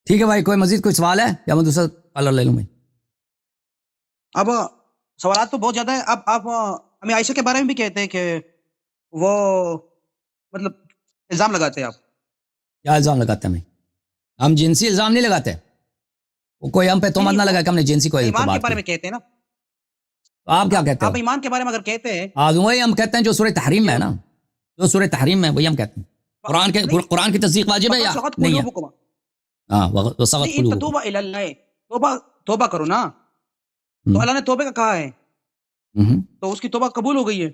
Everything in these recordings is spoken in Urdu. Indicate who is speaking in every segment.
Speaker 1: ٹھیک ہے بھائی، کوئی مزید کوئی سوال ہے یا میں دوسرا کالر لے لوں بھائی؟
Speaker 2: اب سوالات تو بہت زیادہ ہیں. اب آپ ہمیں عائشہ کے بارے میں بھی کہتے ہیں کہ وہ مطلب الزام لگاتے ہیں. آپ
Speaker 1: کیا الزام لگاتے ہیں بھائی؟ ہم جنسی الزام نہیں لگاتے. وہ کوئی ہم پہ تہمت نہ لگا کہ ہم نے جنسی کو
Speaker 2: ایمان کے
Speaker 1: بات
Speaker 2: بارے
Speaker 1: کی.
Speaker 2: میں کہتے ہیں نا.
Speaker 1: تو آپ کیا کہتے ہو؟
Speaker 2: آپ ایمان کے بارے میں اگر کہتے ہیں
Speaker 1: وہی ہم کہتے ہیں جو سورہ تحریم میں ہے نا، جو سورہ تحریم میں وہی ہم کہتے ہیں. قرآن کی تصدیق واجب ہے یا نہیں ہے؟ ہاں وسغت قلوبکم.
Speaker 2: توبہ الی اللہ، توبہ کرو نا. تو اللہ نے توبہ کا کہا ہے تو اس کی توبہ قبول ہو گئی ہے.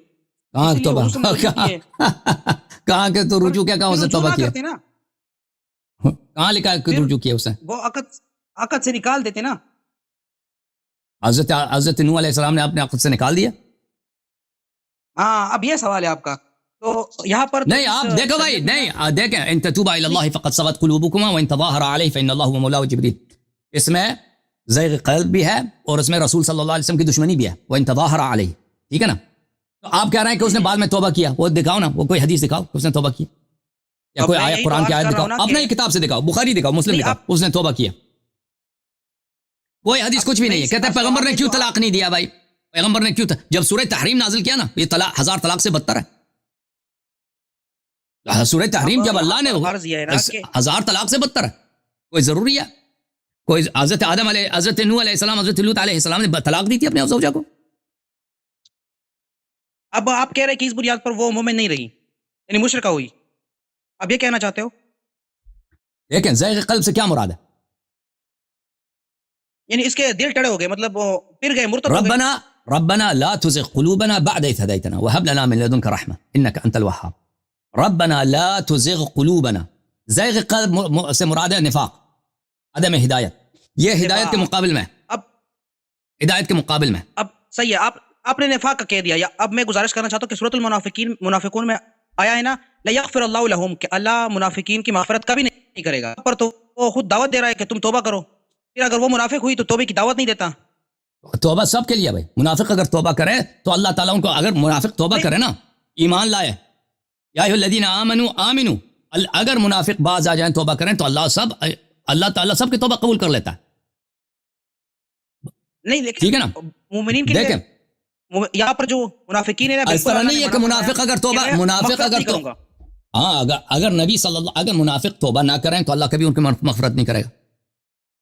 Speaker 1: کہاں توبہ؟ کہاں کہ تو رجوع کیا کہاں اسے توبہ کیا؟ کہاں لکھا ہے کہ رجوع کیا اسے؟
Speaker 2: وہ عقد سے نکال دیتے نا.
Speaker 1: حضرت نوح علیہ السلام نے اپنے عقد سے نکال دیا.
Speaker 2: ہاں اب یہ سوال ہے آپ کا. تو یہاں پر
Speaker 1: نہیں آپ دیکھو بھائی، نہیں دیکھیں، ان تتوبا الی اللہ فقد صغت قلوبکما وان تظاہر علیہ فان اللہ هو مولاه جبریل. اس میں زیغ قلب بھی ہے اور اس میں رسول صلی اللہ علیہ وسلم کی دشمنی بھی ہے. وان تظاہر علیہ، ٹھیک ہے نا؟ تو آپ کہہ رہے ہیں کہ اس نے بعد میں توبہ کیا. وہ دکھاؤ نا، وہ کوئی حدیث دکھاؤ کہ اس نے توبہ کی، یا کوئی آیت قرآن کی آیت دکھاؤ، اپنے ہی کتاب سے دکھاؤ، بخاری دکھاؤ، مسلم دکھاؤ، اس نے توبہ کیا. کوئی حدیث کچھ بھی نہیں ہے. کہتے ہیں پیغمبر نے کیوں طلاق نہیں دیا بھائی؟ پیغمبر نے کیوں جب سورہ تحریم نازل کیا نا، یہ طلاق 1000 طلاق سے بدتر ہے. سورہ تحریم جب اللہ نے 1000 طلاق سے بدتر ہے. کوئی ضروری ہے؟ کوئی حضرت آدم علیہ، حضرت نوح علیہ السلام، حضرت لوط علیہ السلام نے طلاق دی تھی اپنے زوجہ کو.
Speaker 2: اب آپ کہہ رہے ہیں کہ اس بنیاد پر وہ مومن نہیں رہی، یعنی مشرکہ ہوئی. اب یہ کہنا چاہتے ہو؟
Speaker 1: لیکن زیغ قلب سے کیا مراد ہے؟
Speaker 2: یعنی اس کے دل ٹڑے ہو گئے، مطلب وہ پھر گئے، مرتد ہو گئے.
Speaker 1: ربنا لا تزغ قلوبنا بعد إذ هديتنا وهب لنا من لدنك رحمة إنك أنت الوهاب. ربنا لا تزغ قلوبنا. زیغ قلب سے مراد ہے نفاق، عدم ہدایت. یہ ہدایت کے مقابل میں،
Speaker 2: اب
Speaker 1: ہدایت کے مقابل میں.
Speaker 2: اب صحیح ہے، آپ نے نفاق کا کہہ دیا. یا اب میں گزارش کرنا چاہتا ہوں کہ سورۃ المنافقون میں آیا ہے نا، لیغفر اللہ لہم، کہ اللہ منافقین کی مغفرت کبھی نہیں کرے گا. پر تو وہ خود دعوت دے رہا ہے کہ تم توبہ کرو. پھر اگر وہ منافق ہوئی تو توبہ کی دعوت نہیں دیتا.
Speaker 1: توبہ سب کے لیے بھائی. منافق اگر توبہ کرے تو اللہ تعالیٰ ان کو، اگر منافق توبہ کرے نا، ایمان لائے، یا ایھا الذین آمنوا آمنوا، اگر منافق باز آ جائیں توبہ کریں تو اللہ تعالیٰ سب کی توبہ قبول کر لیتا ہے.
Speaker 2: نہیں لیکن
Speaker 1: ٹھیک ہے نا؟
Speaker 2: مومنین کے لیے یہاں پر جو منافقین ہیں،
Speaker 1: اس طرح نہیں ہے کہ منافق اگر توبہ، منافق اگر ہاں اگر نبی صلی اللہ، اگر منافق توبہ نہ کریں تو اللہ کبھی ان کی مغفرت نہیں کرے گا.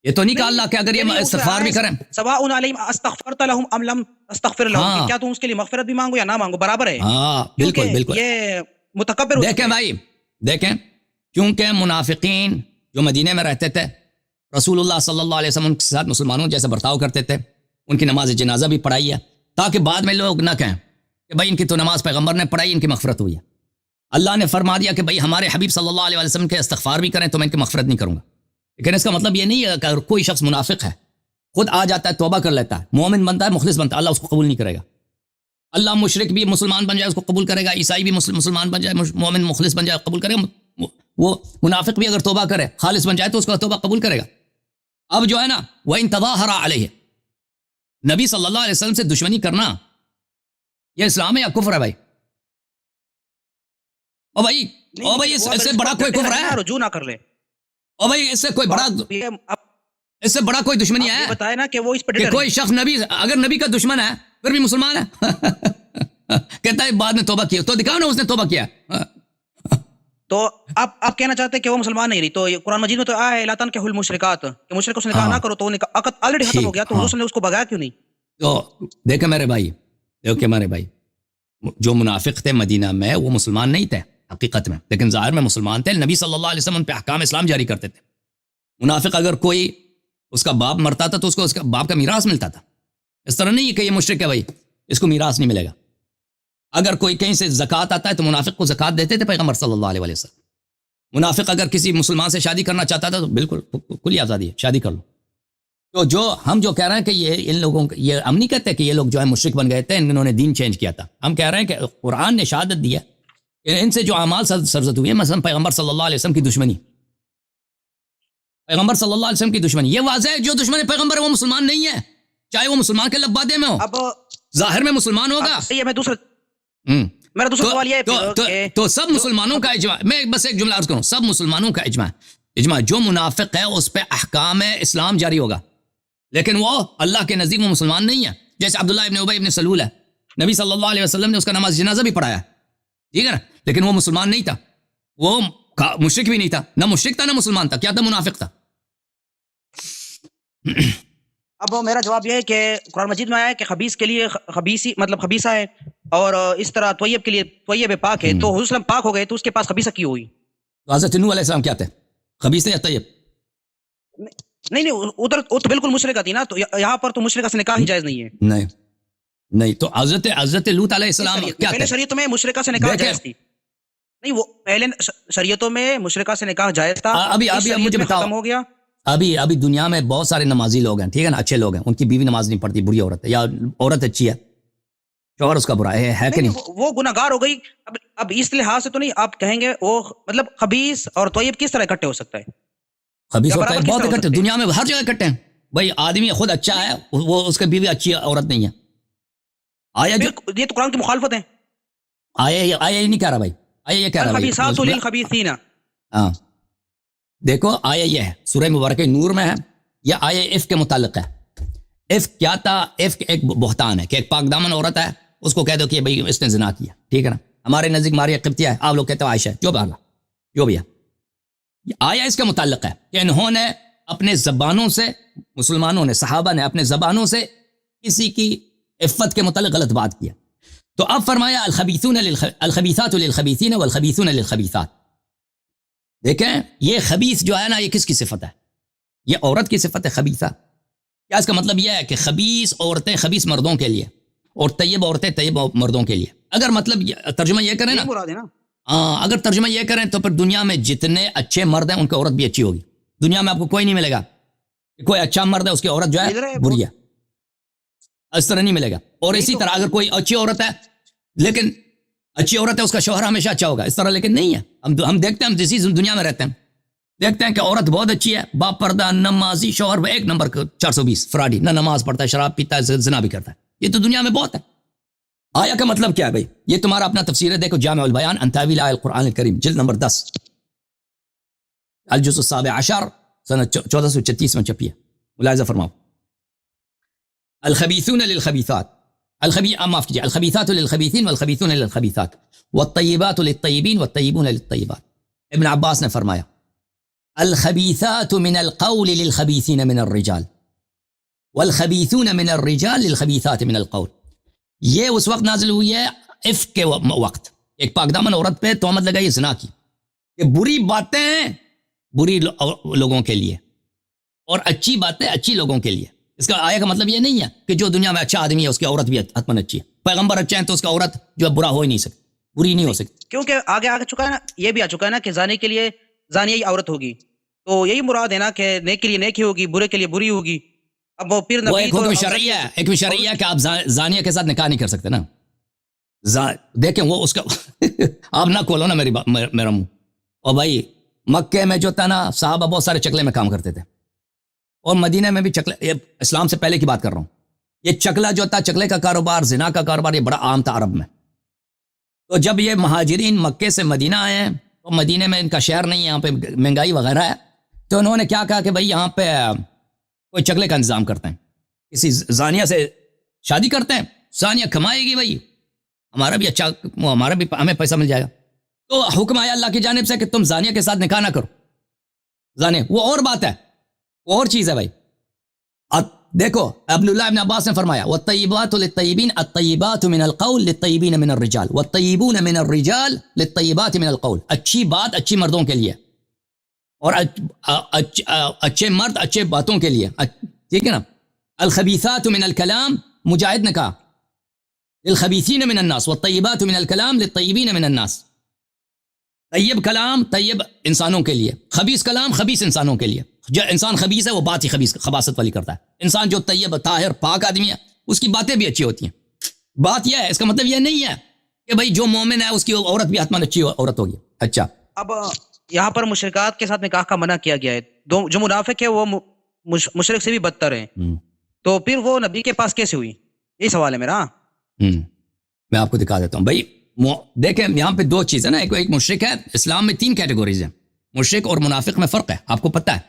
Speaker 1: یہ تو نہیں کہا اللہ کہ اگر یہ استغفار بھی کریں،
Speaker 2: سواء علیہم استغفرت لهم ام لم تستغفر لهم، کیا تم اس کے لیے مغفرت بھی مانگو یا نہ مانگو برابر ہے.
Speaker 1: ہاں بالکل بالکل.
Speaker 2: یہ متکبر.
Speaker 1: دیکھیں بھائی، دیکھیں، کیونکہ منافقین جو مدینے میں رہتے تھے، رسول اللہ صلی اللہ علیہ وسلم کے ساتھ مسلمانوں جیسے برتاؤ کرتے تھے، ان کی نماز جنازہ بھی پڑھائی ہے تاکہ بعد میں لوگ نہ کہیں کہ بھائی ان کی تو نماز پیغمبر نے پڑھائی، ان کی مغفرت ہوئی ہے. اللہ نے فرما دیا کہ بھائی ہمارے حبیب صلی اللہ علیہ وسلم کے استغفار بھی کریں تو میں ان کی مغفرت نہیں کروں گا. لیکن اس کا مطلب یہ نہیں ہے کہ اگر کوئی شخص منافق ہے، خود آ جاتا ہے، توبہ کر لیتا ہے، مومن بنتا ہے، مخلص بنتا ہے، اللہ اس کو قبول نہیں کرے گا. اللہ مشرک بھی مسلمان بن جائے اس کو قبول کرے گا، عیسائی بھی مسلمان بن جائے، مومن مخلص بن جائے قبول کرے گا. وہ منافق بھی اگر توبہ کرے، خالص بن جائے تو اس کو توبہ قبول کرے گا. اب جو ہے نا، وَإِن تَظَاهَرَ عَلَيْهِ، نبی صلی اللہ علیہ وسلم سے دشمنی کرنا یہ اسلام ہے یا کفر ہے بھائی؟ او بھائی اس سے بڑا کوئی کفر ہے؟
Speaker 2: رجوع نہ کر لے.
Speaker 1: او بھائی اس سے کوئی بڑا، اس سے بڑا کوئی دشمنی ہے؟
Speaker 2: بتائے نا کہ وہ اس پر
Speaker 1: کوئی شخص نبی، اگر نبی کا دشمن ہے پھر بھی مسلمان ہے کہتا ہے بعد میں توبہ کیا، تو دکھاؤ نا اس نے توبہ کیا.
Speaker 2: تو آپ کہنا چاہتے ہیں کہ وہ مسلمان نہیں رہی. تو قرآن مجید میں تو آیا ہے لا تنکحوا المشرکات، کہ مشرکوں سے نکاح نہ کرو. تو عقد آلریڈی ختم ہو گیا، تو اس نے اس کو بھگایا کیوں نہیں؟
Speaker 1: تو دیکھیں میرے بھائی، جو منافق تھے مدینہ میں وہ مسلمان نہیں تھے حقیقت میں، لیکن ظاہر میں مسلمان تھے. نبی صلی اللہ علیہ وسلم ان پہ احکام اسلام جاری کرتے تھے. منافق اگر کوئی اس کا باپ مرتا تھا تو اس کو اس کا باپ کا میراث ملتا تھا. اس طرح نہیں ہے کہ یہ مشرک ہے بھائی اس کو میراث نہیں ملے گا. اگر کوئی کہیں سے زکوٰۃ آتا ہے تو منافق کو زکوٰۃ دیتے تھے پیغمبر صلی اللہ علیہ وسلم. منافق اگر کسی مسلمان سے شادی کرنا چاہتا تھا تو بالکل کھلی آزادی ہے، شادی کر لو. تو جو ہم جو کہہ رہے ہیں کہ یہ ان لوگوں یہ ہم نہیں کہتے کہ یہ لوگ جو ہے مشرک بن گئے تھے، انہوں نے دین چینج کیا تھا. ہم کہہ رہے ہیں کہ قرآن نے شہادت دی ہے کہ ان سے جو اعمال سرزد ہوئی ہیں، مثلا پیغمبر صلی اللہ علیہ وسلم کی دشمنی، پیغمبر صلی اللہ علیہ وسلم کی دشمنی، یہ واضح ہے جو دشمن پیغمبر ہے وہ مسلمان نہیں ہے، چاہے وہ مسلمان کے لبادے میں ہو.
Speaker 2: اب
Speaker 1: ظاہر میں مسلمان ہوگا.
Speaker 2: میرا دوسرا سوال یہ ہے
Speaker 1: تو سب مسلمانوں کا اجماع، میں بس ایک جملہ عرض کروں، سب مسلمانوں کا اجماع اجماع. جو منافق ہے اس پہ احکام اسلام جاری ہوگا، لیکن وہ اللہ کے نزدیک وہ مسلمان نہیں ہے. جیسے عبداللہ ابن ابی ابن سلول ہے، نبی صلی اللہ علیہ وسلم نے اس کا نماز جنازہ بھی پڑھایا، ٹھیک ہے نا، لیکن وہ مسلمان نہیں تھا، وہ مشرک بھی نہیں تھا، نہ مشرک تھا نہ مسلمان تھا، کیا تھا؟ منافق تھا.
Speaker 2: اب میرا جواب یہ ہے کہ قرآن مجید میں آیا ہے کہ خبیث کے لیے خبیثی مطلب خبیثہ ہے، اور اس طرح طیب کے لیے طیب پاک ہے. تو حضور صلی اللہ علیہ وسلم پاک ہو گئے تو اس کے پاس خبیثہ کیوں ہوئی؟
Speaker 1: تو حضرت نوح علیہ السلام کیا تھے؟ خبیث تھے یا طیب؟
Speaker 2: نہیں ادھر وہ تو بالکل مشرکہ تھی نا، تو یہاں پر تو مشرکہ سے نکاح ہی جائز نہیں ہے.
Speaker 1: نہیں تو حضرت لوط علیہ السلام کیا
Speaker 2: پہلے
Speaker 1: تھے؟
Speaker 2: شریعتوں میں مشرکہ سے نکاح جائز تھی. نہیں وہ پہلے شریعتوں میں مشرکہ سے نکاح جائز تھا،
Speaker 1: ابھی مجھے بتاؤ،
Speaker 2: ختم ہو گیا.
Speaker 1: ابھی دنیا میں بہت سارے نمازی لوگ ہیں، ٹھیک ہے نا، اچھے لوگ ہیں، ان کی بیوی نماز نہیں پڑھتی، بری عورت ہے، یا عورت اچھی ہے، شوہر اس کا برا ہے کہ نہیں؟
Speaker 2: وہ گناہگار ہو گئی. اب اس لحاظ سے تو نہیں آپ کہیں گے وہ مطلب خبیث اور طیب کس طرح اکٹھے ہو سکتا ہے؟
Speaker 1: خبیث اور طیب بہت اکٹھے، دنیا میں ہر جگہ اکٹھے ہیں بھائی. آدمی خود اچھا ہے، وہ اس کی بیوی اچھی عورت نہیں ہے. آیا
Speaker 2: یہ تو قرآن کی مخالفت ہے.
Speaker 1: آیا یہ نہیں کہہ رہا بھائی، آیا یہ کہہ رہا بھائی.
Speaker 2: الخبیثات للخبیثین.
Speaker 1: ہاں دیکھو آیا یہ ہے سورہ مبارکہ نور میں ہے، یہ آیا عفق کے متعلق ہے. عفق کیا تھا؟ عفق ایک بہتان ہے کہ ایک پاک دامن عورت ہے، اس کو کہہ دو کہ بھائی اس نے زنا کیا، ٹھیک ہے نا. ہمارے نزدیک ماریا قبطیہ ہے، آپ لوگ کہتے ہو عائشہ ہے، جو بھی ہے. آیا اس کے متعلق ہے کہ انہوں نے اپنے زبانوں سے، مسلمانوں نے، صحابہ نے اپنے زبانوں سے کسی کی عفت کے متعلق غلط بات کیا. تو اب فرمایا الخبیثات للخبیثین والخبیثون للخبیثات. دیکھیں یہ خبیث جو ہے نا، یہ کس کی صفت ہے؟ یہ عورت کی صفت ہے خبیثہ. کیا اس کا مطلب یہ ہے کہ خبیث عورتیں خبیث مردوں کے لیے اور طیب عورتیں طیب مردوں کے لیے؟ اگر مطلب ترجمہ یہ کریں نا، اگر ترجمہ یہ کریں تو پھر دنیا میں جتنے اچھے مرد ہیں ان کی عورت بھی اچھی ہوگی. دنیا میں آپ کو کوئی نہیں ملے گا کوئی اچھا مرد ہے اس کی عورت جو ہے بری ہے، اس طرح نہیں ملے گا. اور اسی طرح اگر کوئی اچھی عورت ہے لیکن اچھی عورت ہے اس کا شوہر ہمیشہ اچھا ہوگا، اس طرح لیکن نہیں ہے. ہم دیکھتے ہیں، ہم جس دنیا میں رہتے ہیں دیکھتے ہیں کہ عورت بہت اچھی ہے، باپ پردہ، نمازی، شوہر ایک نمبر 420 فراڈی، نہ نماز پڑھتا ہے، شراب پیتا ہے، زنا بھی کرتا ہے. یہ تو دنیا میں بہت ہے. آیا کا مطلب کیا ہے بھائی؟ یہ تمہارا اپنا تفسیر ہے، دیکھو جامع البیان عن تاویل آیۃ القرآن الکریم، جلد نمبر 10، الجزء السابع عشر، سنہ 1436 میں چھپی ہے. ملاحظہ فرماؤ. الخبیثون للخبیثات، معاف کیجیے، الخبیثات للخبیثین والخبیثون للخبیثات والطیبات للطیبین والطیبون للطیبات. ابن عباس نے فرمایا الخبیثات من القول للخبیثین من الرجال والخبیثون من الرجال للخبیثات من القول. یہ اس وقت نازل ہوئی ہے عفق کے وقت، ایک پاک دامن عورت پہ تہمت لگائی زنا کی، کہ بری باتیں بری لوگوں کے لیے اور اچھی باتیں اچھی لوگوں کے لیے. اس کا آیا کا مطلب یہ نہیں ہے کہ جو دنیا میں اچھا آدمی ہے اس کی عورت بھی حتماً اچھی ہے. پیغمبر اچھے ہیں تو اس کا عورت جو ہے برا ہو ہی نہیں سکتی، بری نہیں ہو سکتی،
Speaker 2: کیونکہ آگے چکا ہے نا، یہ بھی آ چکا ہے نا کہ زانی کے لیے زانی ہی عورت ہوگی. تو یہی مراد ہے نا کہ نیک کے لیے نیک ہی ہوگی، برے کے لیے بری ہوگی. اب وہ پھر
Speaker 1: وہ ایک حکم شرعیہ ہے، ایک شرعیہ ہے کہ آپ زانیہ کے ساتھ نکاح نہیں کر سکتے نا. دیکھیں وہ اس کا آپ نہ کھولو نا میرا منہ. اور بھائی مکے میں جو تھا نا، صحابہ بہت سارے چکلے میں کام کرتے تھے، اور مدینہ میں بھی چکلے، اسلام سے پہلے کی بات کر رہا ہوں. یہ چکلا جو تھا، چکلے کا کاروبار، زنا کا کاروبار، یہ بڑا عام تھا عرب میں. تو جب یہ مہاجرین مکے سے مدینہ آئے ہیں تو مدینہ میں ان کا شہر نہیں ہے، یہاں پہ مہنگائی وغیرہ ہے، تو انہوں نے کیا کہا کہ بھائی یہاں پہ کوئی چکلے کا انتظام کرتے ہیں، کسی زانیہ سے شادی کرتے ہیں، زانیہ کمائے گی بھائی، ہمارا بھی اچھا، ہمارا بھی ہمیں پیسہ مل جائے گا. تو حکم آیا اللہ کی جانب سے کہ تم زانیہ کے ساتھ نکاح نہ کرو. زانیہ وہ اور بات ہے، وہ اور چیز ہے بھائی. دیکھو عبداللہ ابن عباس نے فرمایا والطیبات للطیبین الطیبات من القول للطیبین من الرجال والطیبون من الرجال للطیبات من القول. اچھی بات اچھی مردوں کے لیے اور اچھے مرد اچھے باتوں کے لیے، ٹھیک ہے نا. الخبیثات من الکلام، مجاہد نے کہا للخبیثین من الناس والطیبات من الکلام للطیبین من الناس. طیب کلام طیب انسانوں کے لیے، خبیث کلام خبیث انسانوں کے لیے. جو انسان خبیث ہے وہ بات ہی خباثت والی کرتا ہے. انسان جو طیب طاہر پاک آدمی ہے اس کی باتیں بھی اچھی ہوتی ہیں. بات یہ ہے، اس کا مطلب یہ نہیں ہے کہ بھائی جو مومن ہے اس کی عورت بھی حتماً اچھی عورت ہوگی. اچھا
Speaker 2: اب یہاں پر مشرکات کے ساتھ نکاح کا منع کیا گیا ہے. جو منافق ہے وہ مشرک سے بھی بدتر ہے، تو پھر وہ نبی کے پاس کیسے ہوئی؟ یہ سوال ہے میرا.
Speaker 1: میں آپ کو دکھا دیتا ہوں بھائی. دیکھیں یہاں پہ دو چیزیں نا، ایک مشرک ہے. اسلام میں 3 کیٹیگوریز ہیں. مشرک اور منافق میں فرق ہے، آپ کو پتہ ہے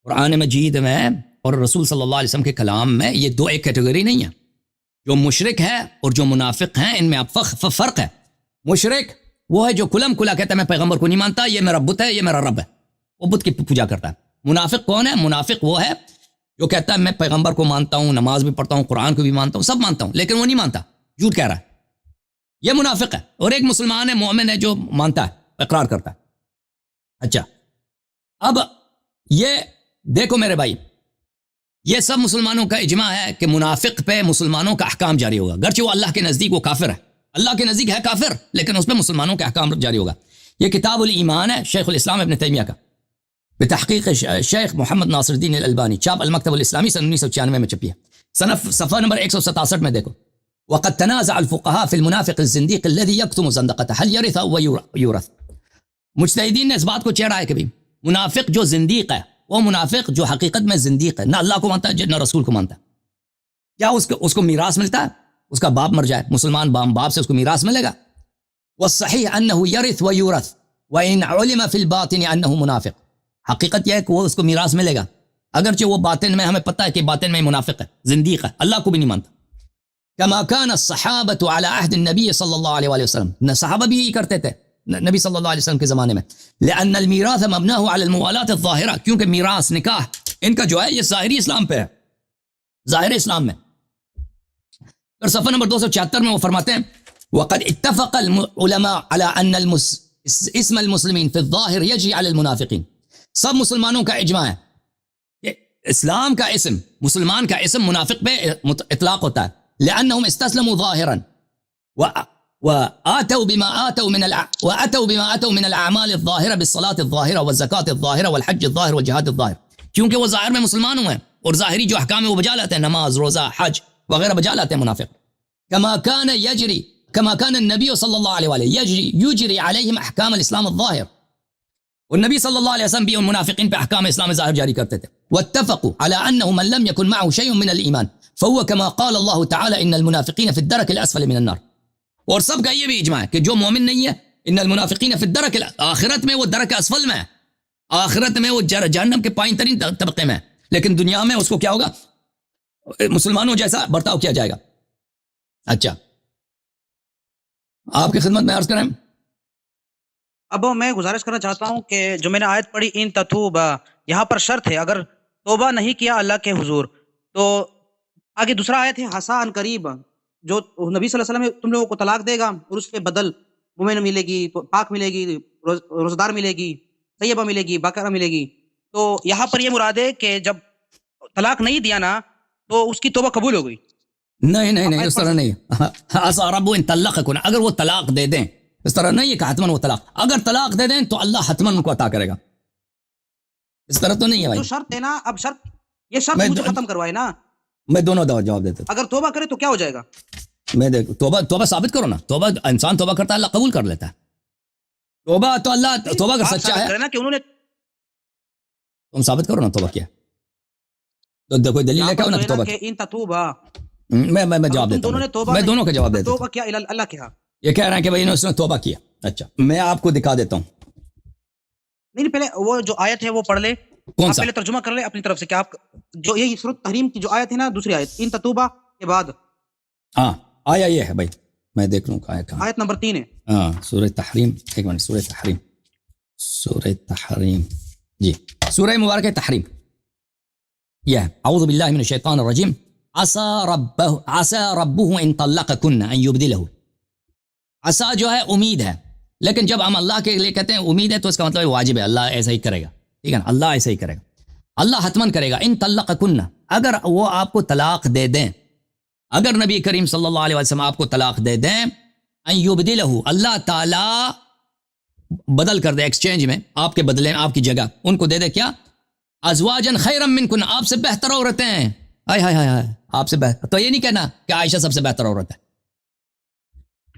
Speaker 1: قرآن مجید میں اور رسول صلی اللہ علیہ وسلم کے کلام میں یہ دو ایک کیٹیگری نہیں ہے. جو مشرک ہے اور جو منافق ہیں ان میں آپ فرق ہے. مشرک وہ ہے جو کلم کلا کہتا ہے میں پیغمبر کو نہیں مانتا، یہ میرا بت ہے، یہ میرا رب ہے، وہ بت کی پوجا کرتا ہے. منافق کون ہے؟ منافق وہ ہے جو کہتا ہے میں پیغمبر کو مانتا ہوں، نماز بھی پڑھتا ہوں، قرآن کو بھی مانتا ہوں، سب مانتا ہوں، لیکن وہ نہیں مانتا، جھوٹ کہہ رہا ہے، یہ منافق ہے. اور ایک مسلمان ہے، مومن ہے، جو مانتا ہے، اقرار کرتا ہے. اچھا اب یہ دیکھو میرے بھائی، یہ سب مسلمانوں کا اجماع ہے کہ منافق پہ مسلمانوں کا احکام جاری ہوگا، گرچہ وہ اللہ کے نزدیک وہ کافر ہے، اللہ کے نزدیک ہے کافر، لیکن اس پہ مسلمانوں کا احکام جاری ہوگا. یہ کتاب الایمان ہے شیخ الاسلام ابن تیمیہ کا، بتحقیق شیخ محمد ناصر الدین الالبانی، چاپ المکتب الاسلامی سن 1996 میں چھپی ہے. صفحہ نمبر 167 میں دیکھو، وقد تنازع الفقهاء في المنافق الزنديق الذي يكتم زندقته هل يرث او يورث. مجتہدین نے اس بات کو چیڑا ہے کہ بھی منافق جو زندیق ہے، وہ منافق جو حقیقت میں زندیق ہے، نہ اللہ کو مانتا ہے نہ رسول کو مانتا ہے، کیا اس کو میراث ملتا ہے؟ اس کا باپ مر جائے، مسلمان باپ سے اس کو میراث ملے گا؟ والصحیح انه يرث ويورث وان علم في الباطن انه منافق. حقیقت یہ ہے کہ وہ اس کو میراث ملے گا، اگرچہ وہ باطن میں ہمیں پتہ ہے کہ باطن میں منافق ہے، زندیق ہے، اللہ کو بھی نہیں مانتا. كما كان الصحابة على عهد النبي صلى الله عليه وآله وسلم، صحابہ بھی یہی کرتے تھے نبی صلی اللہ علیہ وسلم کے زمانے میں. لأن الميراث مبناه على الموالات الظاهرة، کیونکہ میراث نکاح ان کا جو ہے یہ ظاہری اسلام پہ ہے، ظاہر اسلام میں. اور صفحہ نمبر 276 میں وہ فرماتے ہیں وقد اتفق العلماء على ان اسم المسلمین في الظاهر يجري على المنافقين. سب مسلمانوں کا اجماع ہے کہ اسلام کا اسم، مسلمان کا اسم منافق پہ اطلاق ہوتا ہے، لأنهم استسلموا ظاهرا وآتوا بما آتوا من الأعمال الظاهرة بالصلاة الظاهرة والزكاة الظاهرة والحج الظاهر والجهاد الظاهر، کیونکہ وہ ظاہر میں مسلمان ہوئے ہیں اور ظاہری جو احکام ہیں وہ بجا لاتے ہیں، نماز، روزہ، حج وغیرہ بجا لاتے ہیں منافق. كما كان النبي صلى الله عليه وآله يجري عليهم أحكام الإسلام الظاهر، والنبي صلى الله عليه وسلم بھی ان منافقین پہ احکام اسلام ظاہر جاری کرتے تھے. واتفقوا على أنه من لم يكن معه شيء من الإيمان فهو كما قال الله تعالى إن المنافقين في الدرك الأسفل من النار. اور سب کا یہ بھی اجماع ہے کہ جو مومن نہیں ہے، ان المنافقین فی الدرک، آخرت میں وہ درک اسفل میں ہے، آخرت میں وہ جہنم کے پائیں ترین طبقے میں ہے، لیکن دنیا میں اس کو کیا ہوگا؟ مسلمانوں جیسا برتاؤ کیا جائے گا. اچھا آپ کی خدمت میں عرض کریں.
Speaker 2: اب میں گزارش کرنا چاہتا ہوں کہ جو میں نے آیت پڑھی ان تتوبا، یہاں پر شرط ہے، اگر توبہ نہیں کیا اللہ کے حضور تو آگے دوسرا آیت ہے حسا ان قریب، جو نبی صلی اللہ علیہ وسلم تم لوگوں کو طلاق دے گا اور اس کے بدل مومن ملے گی، پاک ملے گی، روزدار ملے گی، طیبہ ملے گی، باقرہ ملے گی. تو یہاں پر یہ مراد ہے کہ جب طلاق نہیں دیا نا تو اس کی توبہ قبول ہو گئی.
Speaker 1: نہیں اس طرح نہیں. عسى رب ان طلقكن، اگر وہ طلاق دے دیں، اس طرح نہیں ہے کہ حتماً وہ طلاق، اگر طلاق دے دیں تو اللہ حتماً ان کو عطا کرے گا، اس طرح تو نہیں ہے بھائی.
Speaker 2: جو شرط ہے نا، اب شرط یہ شرط مجھے ختم کروائے نا.
Speaker 1: میں دونوں جواب دیتا ہوں.
Speaker 2: اگر توبہ کرے تو کیا ہو جائے گا؟
Speaker 1: میں دیکھو توبہ ثابت کرو نا. توبہ انسان توبہ کرتا ہے اللہ قبول کر لیتا ہے. توبہ تو اللہ توبہ اگر سچا ہے
Speaker 2: نا کہ انہوں نے،
Speaker 1: تم ثابت کرو نا توبہ کیا، تو دیکھو دلیل ہے کیا نا توبہ کی.
Speaker 2: ان تتوبا،
Speaker 1: میں جواب دیتا ہوں، میں دونوں کا جواب دیتا ہوں.
Speaker 2: توبہ کیا اللہ کے ہاں،
Speaker 1: یہ کہہ رہے ہیں کہ بھائی اس نے توبہ کیا. اچھا میں آپ کو دکھا دیتا ہوں.
Speaker 2: نہیں پہلے وہ جو آیت ہے وہ پڑھ لے،
Speaker 1: کون سا؟
Speaker 2: پہلے ترجمہ کر لے اپنی طرف سے کہ آپ جو یہی سورۃ تحریم کی جو آیت ہے نا، دوسری آیت ان تتوبا کے بعد،
Speaker 1: ہاں آیا یہ ہے بھائی، میں دیکھ لوں آیا کہاں.
Speaker 2: آیت نمبر 3 ہے.
Speaker 1: ہاں سورہ تحریم، ایک منٹ، سورہ تحریم جی، سورہ مبارکہ تحریم. یہ اعوذ باللہ من الشیطان الرجیم. عسى ربه ان طلقكن ان يبدله. عسى جو ہے امید ہے، لیکن جب ہم اللہ کے لیے کہتے ہیں امید ہے تو اس کا مطلب واجب ہے، اللہ ایسا ہی کرے گا، ٹھیک ہے نا، اللہ ایسا ہی کرے گا، اللہ حتمن کرے گا. ان طلقكن، اگر وہ آپ کو طلاق دے دیں، اگر نبی کریم صلی اللہ علیہ وسلم آپ کو طلاق دے دیں، ان يبدله، اللہ تعالی بدل کر دے، ایکسچینج میں آپ کے بدلے میں آپ کی جگہ ان کو دے دے کیا؟ ازواجا خیرا منکن، آپ سے بہتر عورتیں ہیں. ہائے آپ سے بہتر، تو یہ نہیں کہنا کہ عائشہ سب سے بہتر عورت ہے،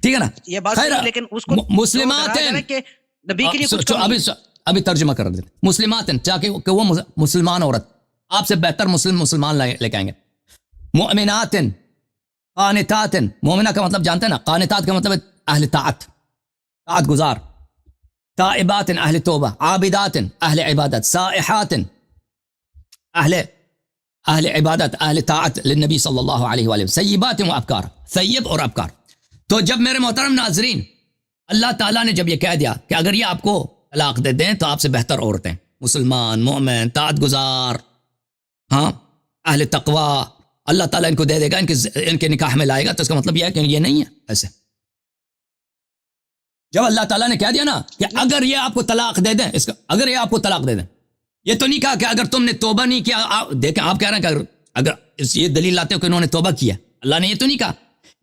Speaker 1: ٹھیک ہے نا.
Speaker 2: یہ بات لیکن اس کو
Speaker 1: مسلمات ہیں
Speaker 2: کہ نبی کے لیے کچھ
Speaker 1: ابھی ترجمہ کر دیتے. مسلمات ہیں چاہے کہ وہ مسلمان عورت آپ سے بہتر مسلمان لے کے آئیں گے. مؤمنات قانتات، مومنہ کا مطلب جانتے ہیں نا، قانتات کا مطلب ہے اہل طاعت گزار. تائبات اہل توبہ، عابدات اہل عبادت، سائحات اہل عبادت، اہل طاعت للنبی صلی اللہ علیہ وآلہ وسلم، سیبات و ابکار، سیب اور ابکار. تو جب میرے محترم ناظرین اللہ تعالیٰ نے جب یہ کہہ دیا کہ اگر یہ آپ کو طلاق دے دیں تو آپ سے بہتر عورتیں، مسلمان، مومن، طاعت گزار، ہاں اہل تقوی، اللہ تعالیٰ ان کو دے دے گا، ان کے نکاح میں لائے گا، تو اس کا مطلب یہ ہے کہ یہ نہیں ہے ایسے. جب اللہ تعالیٰ نے کہہ دیا نا کہ اگر یہ آپ کو طلاق دے دیں، اگر یہ آپ کو طلاق دے دیں، یہ تو نہیں کہا کہ اگر تم نے توبہ نہیں کیا. دیکھیں آپ کہہ رہے ہیں کہ اگر یہ دلیل لاتے ہو کہ انہوں نے توبہ کیا، اللہ نے یہ تو نہیں کہا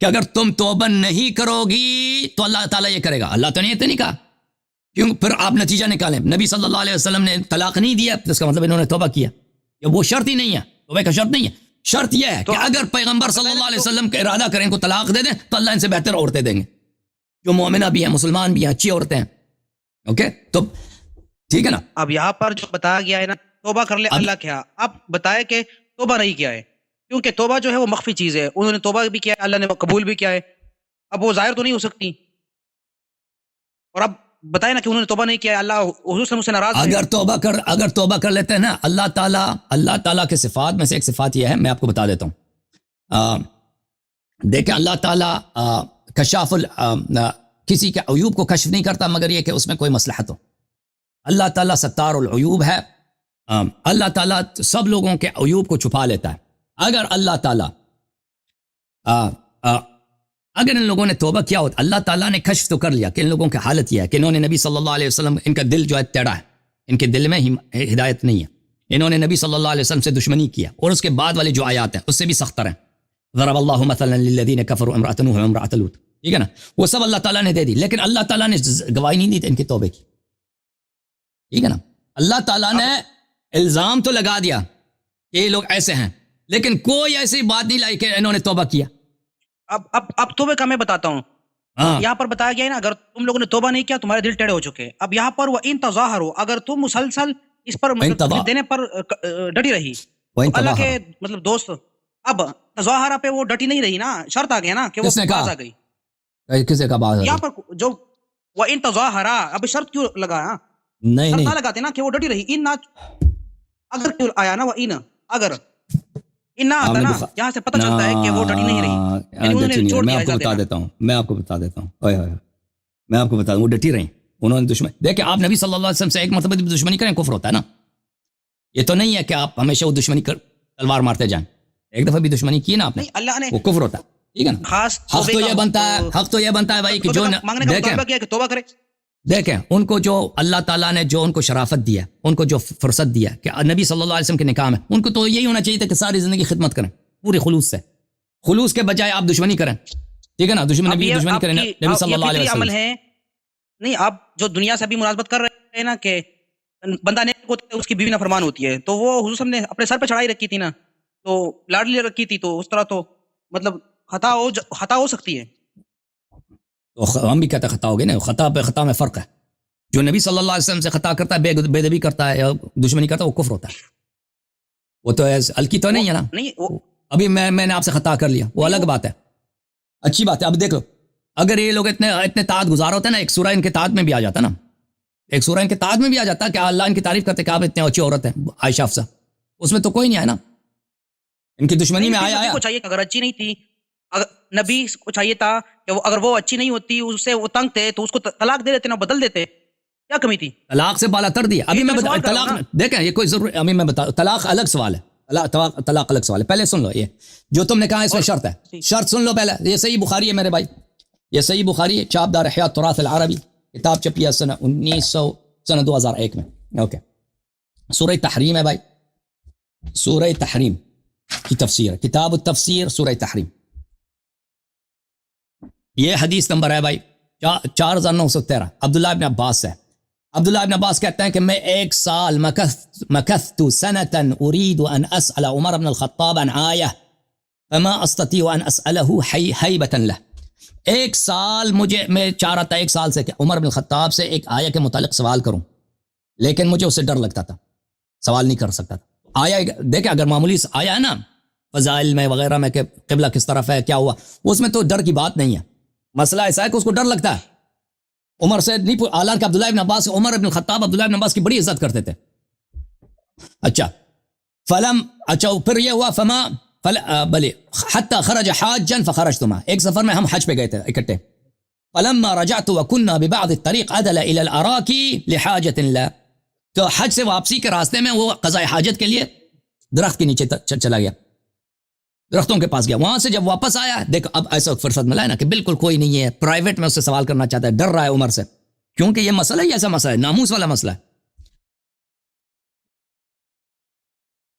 Speaker 1: کہ اگر تم توبہ نہیں کرو گی تو اللہ تعالیٰ یہ کرے گا. اللہ تو نے یہ تو نہیں کہا. کیوں پھر آپ نتیجہ نکالیں، نبی صلی اللہ علیہ وسلم نے طلاق نہیں دیا تو اس کا مطلب انہوں نے توبہ کیا. یہ وہ شرط ہی نہیں ہے، توبہ کا شرط نہیں ہے. شرط یہ ہے کہ اگر پیغمبر صلی اللہ علیہ وسلم کا ارادہ کریں کو طلاق دے دیں تو اللہ ان سے بہتر عورتیں دیں گے، جو مومنہ بھی ہیں، مسلمان بھی ہیں، اچھی عورتیں ہیں. اوکے تو ٹھیک ہے نا.
Speaker 2: اب یہاں پر جو بتایا گیا ہے نا توبہ کر لے اللہ کیا، اب بتائے کہ توبہ نہیں کیا ہے، کیونکہ توبہ جو ہے وہ مخفی چیز ہے. انہوں نے توبہ بھی کیا ہے، اللہ نے قبول بھی کیا ہے، اب وہ ظاہر تو نہیں ہو سکتی. اور اب بتائے نا کہ انہوں نے توبہ نہیں کیا ہے، اللہ حضور سے مجھ سے ناراض ہے.
Speaker 1: اگر توبہ کر لیتے ہیں نا، اللہ تعالیٰ کے صفات میں سے ایک صفات یہ ہے، میں آپ کو بتا دیتا ہوں. دیکھیں اللہ تعالیٰ کشاف کسی کے عیوب کو کشف نہیں کرتا مگر یہ کہ اس میں کوئی مصلحت ہو. اللہ تعالیٰ ستار العیوب ہے. اللہ تعالیٰ سب لوگوں کے عیوب کو چھپا لیتا ہے. اگر اللہ تعالیٰ اگر ان لوگوں نے توبہ کیا ہوتا، اللہ تعالیٰ نے کشف تو کر لیا کہ ان لوگوں کی حالت یہ ہے کہ انہوں نے نبی صلی اللہ علیہ وسلم، ان کا دل جو ہے ٹیڑھا ہے، ان کے دل میں ہدایت نہیں ہے، انہوں نے نبی صلی اللہ علیہ وسلم سے دشمنی کیا، اور اس کے بعد والے جو آیات ہیں اس سے بھی سختر ہیں. ضرب اللہ مثلا للذین کفروا امرأۃ نوح وامرأۃ لوط، ٹھیک ہے نا، وہ سب اللہ تعالیٰ نے دے دی، لیکن اللہ تعالیٰ نے گواہی نہیں دی تھی ان کی توبے کی. ٹھیک ہے نا. اللہ تعالیٰ نے الزام تو لگا دیا کہ یہ لوگ ایسے ہیں، لیکن کوئی ایسی بات نہیں لائی کہ انہوں نے توبہ کیا.
Speaker 2: اب توبے کا میں بتاتا ہوں. یہاں پر بتایا گیا ہے نا اگر تم لوگوں نے توبہ نہیں کیا تمہارے دل ٹیڑے ہو چکے. اب یہاں پر وہ ان تظاہرو، اگر تم مسلسل اس پر دینے پر ڈٹی رہی تو اللہ کے مطلب دوست، اب تظاہرہ پہ وہ ڈٹی نہیں رہی نا، شرط آ گیا نا کہ وہ باز آ گئی.
Speaker 1: کسے کا باز؟
Speaker 2: یہاں پر جو وہ ان تظاہرہ، اب شرط کیوں لگا؟ نہیں لگاتے نا کہ وہ ڈٹی رہی. ان اگر کیوں آیا نا وہ ان، اگر ان نہ آتا نا یہاں سے پتہ چلتا ہے کہ وہ ڈٹی نہیں رہی.
Speaker 1: میں آپ کو بتا دیتا ہوں میں آپ کو بتا دوں وہ ڈٹی رہی، انہوں نے دشمن. دیکھیں آپ نبی صلی اللہ علیہ وسلم سے ایک مرتبہ دشمنی کریں کفر ہوتا ہے نا. یہ تو نہیں ہے کہ آپ ہمیشہ وہ دشمنی تلوار مارتے جائیں. ایک دفعہ بھی دشمنی کی نا آپ نے، اللہ نے، وہ کفر ہوتا ہے. ٹھیک ہے نا. حق تو یہ بنتا ہے بھائی کہ جو دیکھیں ان کو جو اللہ تعالیٰ نے جو ان کو شرافت دیا، ان کو جو فرصت دیا کہ نبی صلی اللہ علیہ وسلم کے نکاح میں، ان کو تو یہی ہونا چاہیے تھا کہ ساری زندگی خدمت کریں پورے خلوص سے. خلوص کے بجائے آپ دشمنی کریں. ٹھیک ہے نا، دشمنی کریں نبی صلی اللہ علیہ وسلم ہے.
Speaker 2: نہیں آپ جو دنیا سے بھی مناسبت کر رہے ہیں نا کہ بندہ نیک ہوتا ہے اس کی بیوی نافرمان ہوتی ہے، تو وہ حضور نے اپنے سر پہ چڑھائی رکھی تھی نا، تو لاڈلی رکھی تھی، تو اس طرح تو مطلب خطا ہو سکتی ہے.
Speaker 1: تو ہم بھی کہتے ہیں خطا ہوگی نا. خطا پہ خطا میں فرق ہے. جو نبی صلی اللہ علیہ وسلم سے خطا کرتا ہے، بے ادبی کرتا ہے یا دشمنی کرتا ہے، وہ کفر ہوتا ہے. وہ تو الکی تو نہیں ہے نا. ابھی میں نے آپ سے خطا کر لیا، وہ الگ بات ہے، اچھی بات ہے. اب دیکھو اگر یہ لوگ اتنے طاعت گزار ہوتے ہیں نا، ایک سورہ ان کے طاعت میں بھی آ جاتا نا، ایک سورہ ان کے طاعت میں بھی آ جاتا کہ اللہ ان کی تعریف کرتے کہ آپ اتنے اچھی عورت ہیں عائشہ حفصہ. اس میں تو کوئی نہیں آیا نا، ان کی دشمنی میں آیا
Speaker 2: کو چاہیے اگر اچھی نہیں تھی، نبی کو چاہیے تھا کہ اگر وہ اچھی نہیں ہوتی، اس سے وہ تنگ تھے تو اس کو طلاق دے دیتے نا، بدل دیتے. کیا کمی تھی؟
Speaker 1: طلاق سے بالا تر دیا. ابھی میں بتا طلاق دیکھیں یہ کوئی ضرور، ابھی میں بتا طلاق الگ سوال ہے، طلاق الگ سوال ہے. پہلے سن لو یہ جو تم نے کہا اس میں شرط ہے، شرط سن لو پہلے. یہ صحیح بخاری ہے میرے بھائی، یہ صحیح بخاری ہے، چاپ دار احیاء تراث العربی، کتاب چھپی ہے سنہ 2001 میں. اوکے. سورہ تحریم ہے بھائی، سورہ تحریم کی تفسیر ہے، کتاب التفسیر سورہ تحریم. یہ حدیث نمبر ہے بھائی 4913، عبداللہ ابن عباس سے. عبداللہ ابن عباس کہتے ہیں کہ میں 1 سال مکثت سنة اريد ان اسأل عمر بن الخطاب عن آیہ فما استطيع ان اسأله حیبة له. 1 سال میں چاہ رہا تھا 1 سال سے کہ عمر بن الخطاب سے ایک آیہ کے متعلق سوال کروں، لیکن مجھے اس سے ڈر لگتا تھا، سوال نہیں کر سکتا تھا. آیا دیکھیں اگر معمولی آیا ہے نا فضائل میں وغیرہ میں کہ قبلہ کس طرف ہے کیا ہوا، اس میں تو ڈر کی بات نہیں ہے. مسئلہ ایسا ہے کہ اس کو ڈر لگتا ہے عمر سے نہیں اعلان کہ عبداللہ ابن عباس، عمر ابن الخطاب عبداللہ ابن عباس کی بڑی عزت کرتے تھے. اچھا پھر یہ ہوا بلے حتی خرج حاجا فخرجت معه، ایک سفر میں ہم حج پہ گئے تھے اکٹھے. فلما رجعت وكنا ببعض الطريق عدل الى الاراك لحاجه لا، تو حج سے واپسی کے راستے میں وہ قضاء حاجت کے لیے درخت کے نیچے چلا گیا، درختوں کے پاس گیا. وہاں سے جب واپس آیا، دیکھو اب ایسا فرصت ملا ہے نا کہ بالکل کوئی نہیں ہے، پرائیویٹ میں اس سے سوال کرنا چاہتا ہے، ڈر رہا ہے عمر سے، کیونکہ یہ مسئلہ ہی ایسا مسئلہ ہے، ناموس والا مسئلہ ہے.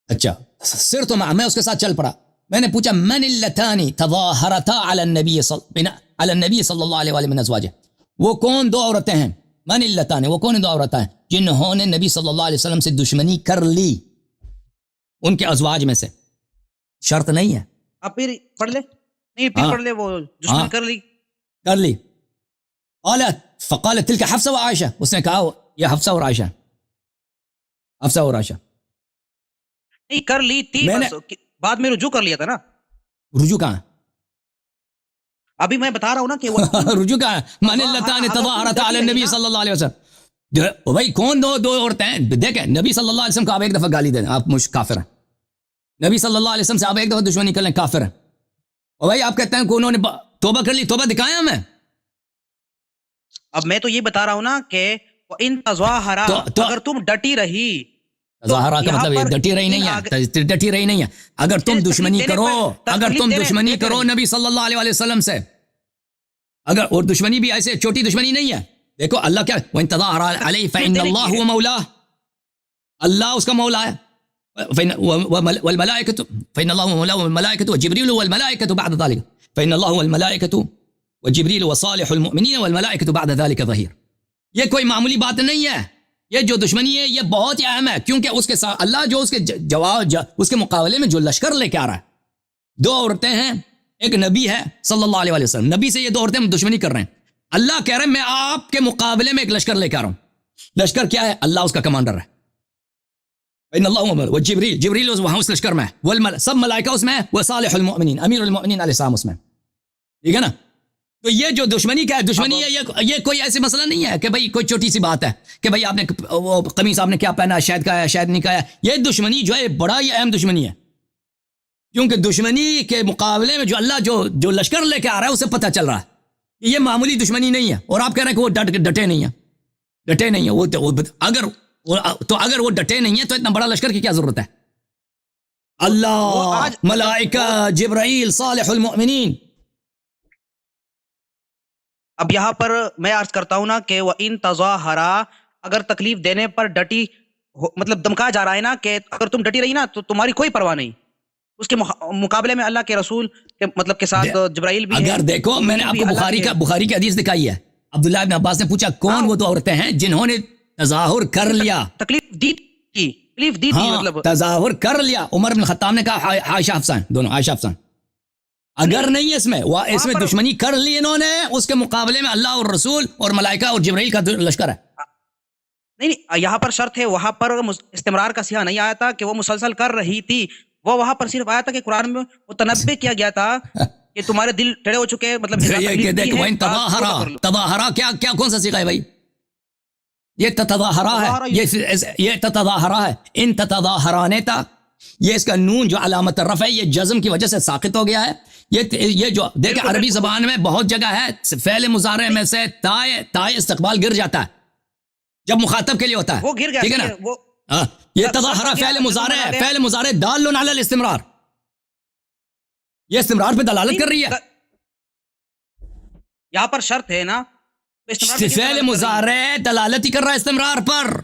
Speaker 1: اچھا سر تو میں اس کے ساتھ چل پڑا. میں نے پوچھا من اللتانی تظاہرتا علی النبی صلی اللہ علیہ وآلہ من ازواجہ، وہ کون دو عورتیں ہیں؟ من اللتانی، وہ کون دو عورتیں ہیں جنہوں نے نبی صلی اللہ علیہ وسلم سے دشمنی کر لی ان کے ازواج میں سے؟ شرط نہیں ہے.
Speaker 2: اب پھر پڑھ لے، نہیں پھر پڑھ لے، وہ دشمنی کر لی.
Speaker 1: فقالت تلک حفصہ و عائشہ، اس نے کہا یہ حفصہ اور عائشہ، حفصہ اور عائشہ.
Speaker 2: نہیں کر لی تھی، بعد میں رجوع کر لیا تھا نا.
Speaker 1: رجوع کہاں؟
Speaker 2: ابھی میں بتا رہا ہوں نا کہ
Speaker 1: رجوع کہاں؟ من اللتان تظاہرتا علی النبی صلی اللہ علیہ وسلم. بھائی کون دو عورتیں ہیں؟ دیکھیں نبی صلی اللہ علیہ وسلم کو آپ ایک دفعہ گالی دیں آپ کافر ہیں، نبی صلی اللہ علیہ وسلم سے آپ ایک دفعہ دشمنی کر لیں کافر ہیں. اور بھائی آپ کہتے ہیں کہ انہوں نے توبہ کر لی، توبہ دکھایا ہمیں.
Speaker 2: اب میں تو یہ بتا رہا ہوں نا کہ ان تظاہرا، اگر تم ڈٹی رہی،
Speaker 1: تظاہرہ کا مطلب یہ ڈٹی رہی نہیں ہے. اگر تم دشمنی کرو نبی صلی اللہ علیہ وسلم سے، اگر اور دشمنی بھی ایسے چھوٹی دشمنی نہیں ہے. دیکھو اللہ کیا وَإِن تَظَاهَرَ عَلَيْهِ فَإِنَّ اللَّهَ هُوَ مَوْلَاهُ، اللہ اس کا مولا ہے. والملائکۃ فإن الله هو مولاه والملائکۃ وجبريل والملائکۃ بعد ذلك فإن الله هو الملائکۃ وجبريل وصالح المؤمنین والملائکۃ بعد ذلك ظہیر. یہ کوئی معمولی بات نہیں ہے، یہ جو دشمنی ہے یہ بہت ہی اہم ہے، کیونکہ اس کے ساتھ اللہ جو اس کے اس کے مقابلے میں جو لشکر لے کے آ رہا ہے. دو عورتیں ہیں، ایک نبی ہے صلی اللہ علیہ وسلم، نبی سے یہ دو عورتیں دشمنی کر رہے ہیں. اللہ کہہ رہے ہیں میں آپ کے مقابلے میں ایک لشکر لے کے آ رہا ہوں. لشکر کیا ہے؟ اللہ اس کا کمانڈر ہے. ان اللہ وجبریل، جبریل وہاں اس لشکر میں ہے، سب ملائکہ اس میں ہے، وصالح المؤمنین، امیر المؤمنین علیہ السلام اس میں. ٹھیک ہے نا؟ تو یہ جو دشمنی کا ہے، دشمنی ہے یہ کوئی ایسی مسئلہ نہیں ہے کہ بھئی کوئی چھوٹی سی بات ہے کہ بھئی آپ نے وہ قمیص آپ نے کیا پہنا، شاید کا ہے شاید نہیں کا ہے. یہ دشمنی جو ہے بڑا ہی اہم دشمنی ہے، کیونکہ دشمنی کے مقابلے میں جو اللہ جو لشکر لے کے آ رہا ہے اسے پتہ چل رہا ہے یہ معمولی دشمنی نہیں ہے. اور آپ کہہ رہے ہیں کہ وہ ڈٹے نہیں ہیں وہ اگر وہ ڈٹے نہیں ہیں تو اتنا بڑا لشکر کی کیا ضرورت ہے؟ اللہ، ملائکہ، جبرائیل، صالح المؤمنین.
Speaker 2: اب یہاں پر میں عرض کرتا ہوں نا کہ وَإِن تَظَاهَرَا، اگر تکلیف دینے پر ڈٹی، مطلب دمکا جا رہا ہے نا کہ اگر تم ڈٹی رہی نا تو تمہاری کوئی پرواہ نہیں، اس کے مقابلے میں اللہ کے رسول کے مطلب کے ساتھ جبرائیل بھی ہے.
Speaker 1: اگر دیکھو میں نے آپ کو بخاری کی حدیث دکھائی ہے، عبداللہ ابن عباس نے پوچھا کون وہ دو عورتیں ہیں جنہوں نے تظاہر کر لیا،
Speaker 2: تکلیف دی تھی مطلب
Speaker 1: تظاہر کر لیا. عمر بن خطاب نے کہا عائشہ حفصہ، دونوں عائشہ حفصہ. اگر نہیں اس میں دشمنی کر لی انہوں نے، اس کے مقابلے میں اللہ اور رسول اور ملائکہ اور جبرائیل کا لشکر ہے.
Speaker 2: نہیں یہاں پر شرط ہے، وہاں پر استمرار کا صیغہ نہیں آیا تھا کہ وہ مسلسل کر رہی تھی، وہ وہاں پر صرف آیا تھا کہ قرآن میں وہ تنبیہ کیا گیا تھا کہ تمہارے دل ٹیڑے ہو چکے، مطلب
Speaker 1: تظاہرہ کیا کون سا صیغہ ہے بھائی؟ یہ تظاہرہ ہے، یہ تظاہرہ ہے. ان تظاہرانے تھا، یہ اس کا نون جو علامت رفع ہے یہ جزم کی وجہ سے ساقط ہو گیا ہے. یہ جو دیکھیں عربی زبان میں بہت جگہ ہے فعل مضارع میں سے تائے استقبال گر جاتا ہے جب مخاطب کے لیے ہوتا ہے،
Speaker 2: وہ گر گیا،
Speaker 1: ٹھیک ہے نا؟ یہ تظاہرہ فعل مضارع ہے، فعل مضارع دال علی الاستمرار، یہ استمرار پہ دلالت کر رہی ہے.
Speaker 2: یہاں پر شرط ہے نا،
Speaker 1: فعل مضارع دلالت ہی کر رہا ہے استمرار پر.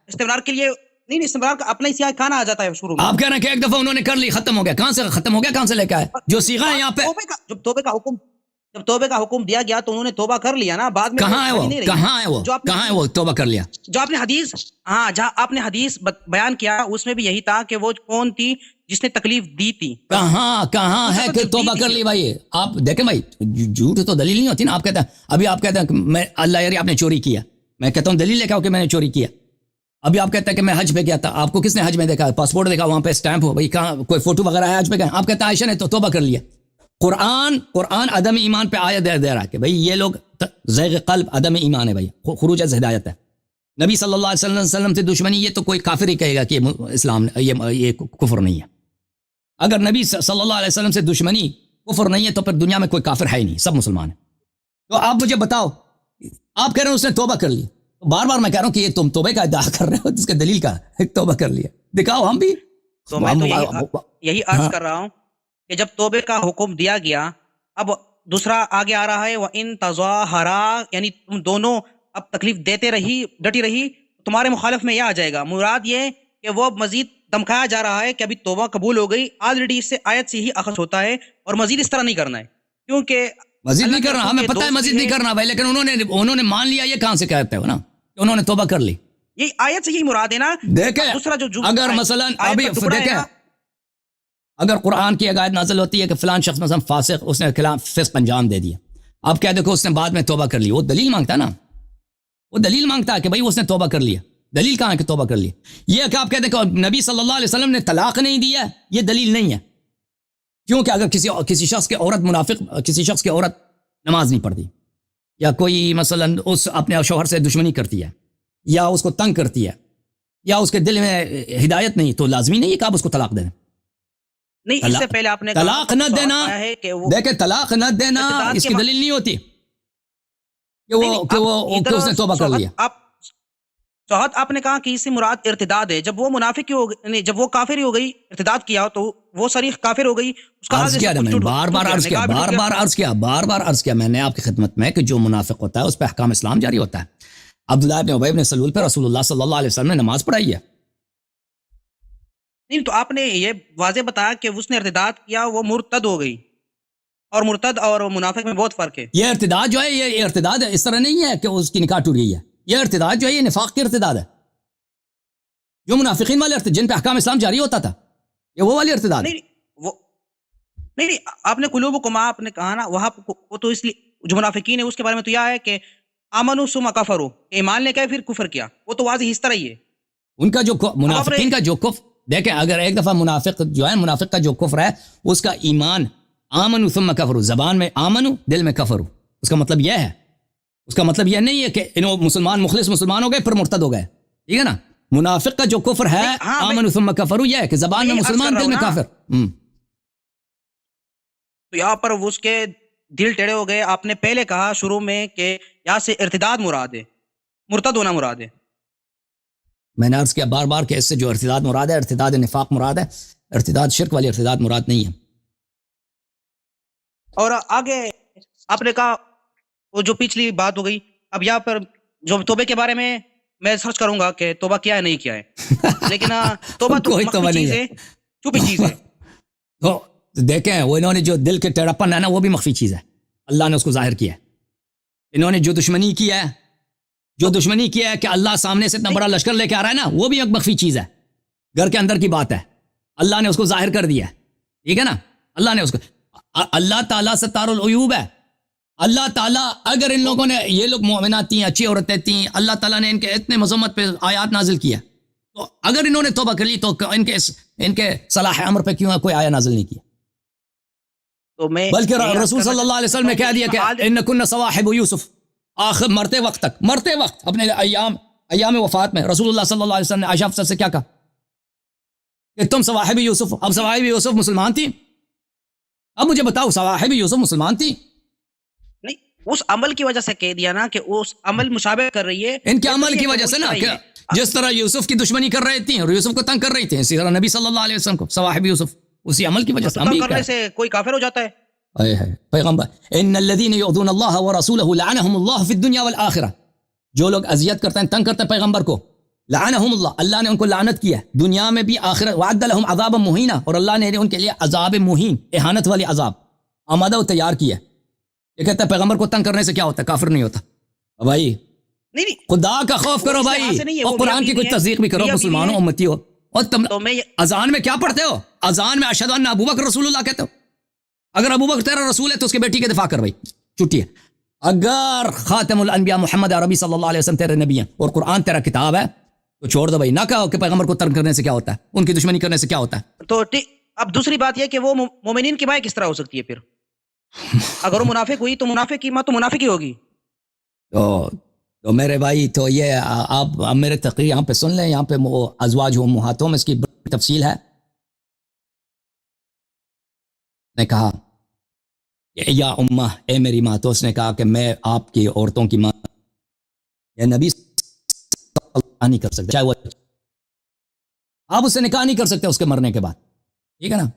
Speaker 2: استمرار کے لیے نہیں، استمرار کا اپنا ہی سیاہ کھانا آ جاتا ہے شروع میں.
Speaker 1: آپ کہہ رہے ہیں کہ ایک دفعہ انہوں نے کر لی، ختم ہو گیا. کہاں سے ختم ہو گیا؟ کہاں سے لے کے آئے جو صیغہ ہے یہاں پہ؟
Speaker 2: جب توبے کا حکم دیا گیا تو انہوں نے توبہ کر لیا نا. بعد میں
Speaker 1: کہاں ہے وہ توبہ کر لیا؟
Speaker 2: جو آپ نے حدیث جہاں آپ نے حدیث بیان کیا اس میں بھی یہی تھا کہ وہ کون تھی جس نے تکلیف دی تھی.
Speaker 1: کہاں ہے کہ توبہ کر لی؟ بھائی آپ دیکھیں بھائی، جھوٹ تو دلیل نہیں ہوتی نا. آپ کہتے ہیں ابھی آپ کہتے ہیں کہ میں اللہ یاری آپ نے چوری کیا، میں کہتا ہوں دلیل لے کے آؤ کہ میں نے چوری کیا. ابھی آپ کہتے ہیں کہ میں حج پہ گیا تھا، آپ کو کس نے حج میں دیکھا؟ پاسپورٹ دیکھا، وہاں پہ اسٹیمپ ہو، بھائی کہاں کوئی فوٹو وغیرہ ہے حج پہ گئے؟ آپ کہتے ہیں عائشہ نے تو توبہ کر لیا. قرآن عدم ایمان پہ آیت دے رہا ہے کہ بھئی یہ لوگ زیغ قلب عدم ایمان ہے بھائی، خروج از ہدایت ہے. نبی صلی اللہ علیہ وسلم سے دشمنی، یہ تو کوئی کافر ہی کہے گا کہ اسلام یہ کفر نہیں ہے. اگر نبی صلی اللہ علیہ وسلم سے دشمنی کفر نہیں ہے تو پھر دنیا میں کوئی کافر ہے ہی نہیں، سب مسلمان ہیں. تو آپ مجھے بتاؤ، آپ کہہ رہے ہیں اس نے توبہ کر لی، بار بار میں کہہ رہا ہوں کہ یہ تم توبہ کا ادعا کر رہے ہو، اس کا دلیل کا توبہ کر لیا، دکھاؤ ہم بھی.
Speaker 2: تو میں تو یہی عرض کر رہا ہوں کہ جب توبے کا حکم دیا گیا، اب دوسرا آگے آ رہا ہے وَإِن تَظَاهَرَا، یعنی تم دونوں اب تکلیف دیتے رہی، ڈٹی رہی، تمہارے مخالف میں یہ آ جائے گا. مراد یہ کہ وہ مزید دمکایا جا رہا ہے کہ ابھی توبہ قبول ہو گئی، آلریڈی اس سے آیت سے ہی اخذ ہوتا ہے، اور مزید اس طرح نہیں کرنا ہے، کیونکہ
Speaker 1: مزید نہیں کرنا. ہمیں پتہ ہے مزید نہیں کرنا بھائی، لیکن انہوں نے مان لیا. یہ کہاں سے کہتے ہو نا کہ انہوں نے توبہ کر لی؟
Speaker 2: یہ آیت سے یہی مراد ہے نا.
Speaker 1: دیکھیں
Speaker 2: دوسرا جو
Speaker 1: اگر مثلا ابھی دیکھیں، اگر قرآن کی آیت نازل ہوتی ہے کہ فلان شخص مثلا فاسق، اس نے خلاف فسق انجام دے دیا، اب کہہ دیکھو اس نے بعد میں توبہ کر لی، وہ دلیل مانگتا ہے نا، وہ دلیل مانگتا ہے کہ بھائی اس نے توبہ کر لیا. دلیل کہاں ہے کہ توبہ کر لی؟ یہ کہ آپ کہہ دیکھو نبی صلی اللہ علیہ وسلم نے طلاق نہیں دیا، یہ دلیل نہیں ہے. کیونکہ اگر کسی شخص کے عورت منافق، کسی شخص کی عورت نماز نہیں پڑھتی، یا کوئی مثلا اس اپنے شوہر سے دشمنی کرتی ہے، یا اس کو تنگ کرتی ہے، یا اس کے دل میں ہدایت نہیں، تو لازمی نہیں ہے کہ آپ اس کو طلاق دیں.
Speaker 2: نہیں، اس سے پہلے آپ نے
Speaker 1: طلاق نہ دینا، دیکھیں طلاق نہ دینا اس کی دلیل نہیں ہوتی کہ اس نے توبہ کر لیا.
Speaker 2: سوہت آپ نے کہا کہ اس سے مراد ارتداد ہے. جب وہ منافق ہی ہو گئی، جب وہ کافر ہی ہو گئی، ارتداد کیا تو وہ صریح کافر ہو گئی. اس کا
Speaker 1: بار بار عرض کیا میں نے آپ کی خدمت میں کہ جو منافق ہوتا ہے اس پہ احکام اسلام جاری ہوتا ہے. عبداللہ ابن ابی بن سلول پہ رسول اللہ صلی اللہ علیہ وسلم نے نماز پڑھائی ہے.
Speaker 2: نہیں تو آپ نے یہ واضح بتایا کہ اس نے ارتداد کیا، وہ مرتد ہو گئی، اور مرتد اور منافق میں بہت فرق ہے.
Speaker 1: یہ ارتداد جو ہے، یہ ارتداد اس طرح نہیں ہے کہ اس کی نکاح ٹوٹ گئی ہے. یہ ارتداد جو ہے یہ نفاق کی ارتداد ہے، جو منافقین والے ارتداد جن پہ احکام اسلام جاری ہوتا تھا، یہ وہ والی ارتداد.
Speaker 2: نہیں آپ نے قلوبکم آپ نے کہا نا، وہاں وہ تو اس لیے جو منافقین ہے اس کے بارے میں تو یہ ہے کہ آمنوا ثم کفروا، ایمان لے کے پھر کفر کیا، وہ تو واضح اس طرح ہی ہے.
Speaker 1: ان کا جو منافقین کا جو کفر، دیکھیں اگر ایک دفعہ منافق جو ہے، منافق کا جو کفر ہے اس کا ایمان، آمنوا ثم کفروا، زبان میں آمنوا دل میں کفروا، اس کا مطلب یہ ہے، اس کا مطلب یہ نہیں ہے کہ انہوں مسلمان مخلص مسلمان ہو گئے پھر مرتد ہو گئے، ٹھیک ہے نا. منافق کا جو کفر ہے آمنوا ثم کفروا، یہ ہے کہ زبان میں مسلمان دل میں کافر.
Speaker 2: تو یہاں پر اس کے دل ٹیڑے ہو گئے. آپ نے پہلے کہا شروع میں کہ یہاں سے ارتداد مراد ہے، مرتد ہونا مراد ہے.
Speaker 1: میں نے عرض کیا بار بار کہ اس سے جو ارتداد مراد ہے، ارتداد نفاق مراد ہے، ارتداد شرک والی ارتداد مراد نہیں ہے.
Speaker 2: اور آگے آپ نے کہا وہ جو پچھلی بات ہو گئی، اب یہاں پر جو توبے کے بارے میں میں سرچ کروں گا کہ توبہ کیا ہے نہیں کیا ہے، لیکن توبہ تو مخفی چیز ہے، چھپی چیز ہے.
Speaker 1: تو دیکھیں وہ انہوں نے جو دل کے ٹیڑھاپن ہے نا، وہ بھی مخفی چیز ہے، اللہ نے اس کو ظاہر کیا ہے. انہوں نے جو دشمنی کیا ہے کہ اللہ سامنے سے اتنا بڑا لشکر لے کے آ رہا ہے نا، وہ بھی ایک مخفی چیز ہے، گھر کے اندر کی بات ہے. اللہ نے اس کو ظاہر کر دیا ہے، ٹھیک ہے نا. اللہ نے اس کو، اللہ تعالیٰ ستار العیوب ہے. اللہ تعالیٰ اگر ان لوگوں نے، یہ لوگ مومنات تھیں، اچھی عورتیں تھیں، اللہ تعالیٰ نے ان کے اتنے مذمت پہ آیات نازل کیا، تو اگر انہوں نے توبہ کر لی تو ان کے صلاح امر پہ کیوں کوئی آیت نازل نہیں کیا؟ بلکہ رسول صلی اللہ علیہ وسلم نے کہہ دیا کہ انکن صواحب یوسف، آخر مرتے وقت اپنے ایام وفات میں رسول اللہ صلی اللہ علیہ وسلم نے عائشہ افسر سے کیا کہا کہ تم صواحب یوسف. اب صواحب یوسف مسلمان تھی؟ اب مجھے بتاؤ صواحب یوسف مسلمان تھی؟
Speaker 2: نہیں، اس عمل کی وجہ سے کہہ دیا نا کہ اس عمل مشابہ کر رہی ہے،
Speaker 1: ان کے عمل کی وجہ سے نا، کہ جس طرح یوسف کی دشمنی کر رہے تھے اور یوسف کو تنگ کر رہی تھے، اسی طرح نبی صلی اللہ علیہ وسلم کو صواحب یوسف اسی عمل کی وجہ سے
Speaker 2: تنگ کرنے سے کوئی کافر ہو جاتا ہے.
Speaker 1: پیغمبر ان الذين يؤذون الله ورسوله لعنهم الله في الدنيا والاخره، جو لوگ اذیت کرتے ہیں، تنگ کرتے ہیں پیغمبر کو، لعنهم الله، اللہ نے ان کو لعنت کیا دنیا میں بھی آخرت. وعد لهم عذابا مهینا، اور اللہ نے ان کے لیے عذاب مہین، اہانت والی عذاب آمادہ و تیار کیا. یہ کہتا ہے پیغمبر کو تنگ کرنے سے کیا ہوتا ہے؟ کافر نہیں ہوتا. بھائی
Speaker 2: نہیں،
Speaker 1: خدا کا خوف کرو بھائی، اور قرآن کی کچھ تصدیق بھی کرو مسلمانوں امتی ہو. اور تم اذان میں کیا پڑھتے ہو؟ اذان میں اشہد ان ابو بکر رسول اللہ کہتے ہو. اگر ابو بکر تیرا رسول ہے تو اس کے بیٹی کے دفاع کر بھائی، چھٹی ہے. اگر خاتم الانبیاء محمد عربی صلی اللہ علیہ وسلم تیرے نبی ہیں اور قرآن تیرا کتاب ہے تو چھوڑ دو بھائی. نہ کہو کہ پیغمبر کو ترک کرنے سے کیا ہوتا ہے، ان کی دشمنی کرنے سے کیا ہوتا ہے.
Speaker 2: تو اب دوسری بات یہ کہ وہ مومنین کی ماں کس طرح ہو سکتی ہے پھر؟ اگر وہ منافق ہوئی تو منافق کی ماں تو منافق ہی ہوگی.
Speaker 1: تو میرے بھائی تو یہ آپ اب میرے تقریر یہاں پہ سن لیں. یہاں پہ وہ ازواج امہاتوں میں اس کی بڑی تفصیل ہے. نے کہا کہ یا امہ، اے میری ماں. تو اس نے کہا کہ میں آپ کی عورتوں کی ماں. یہ نبی نکاح نہیں کر سکتے، چاہے وہ آپ اس سے نکاح نہیں کر سکتے اس کے مرنے کے بعد. ٹھیک ہے نا؟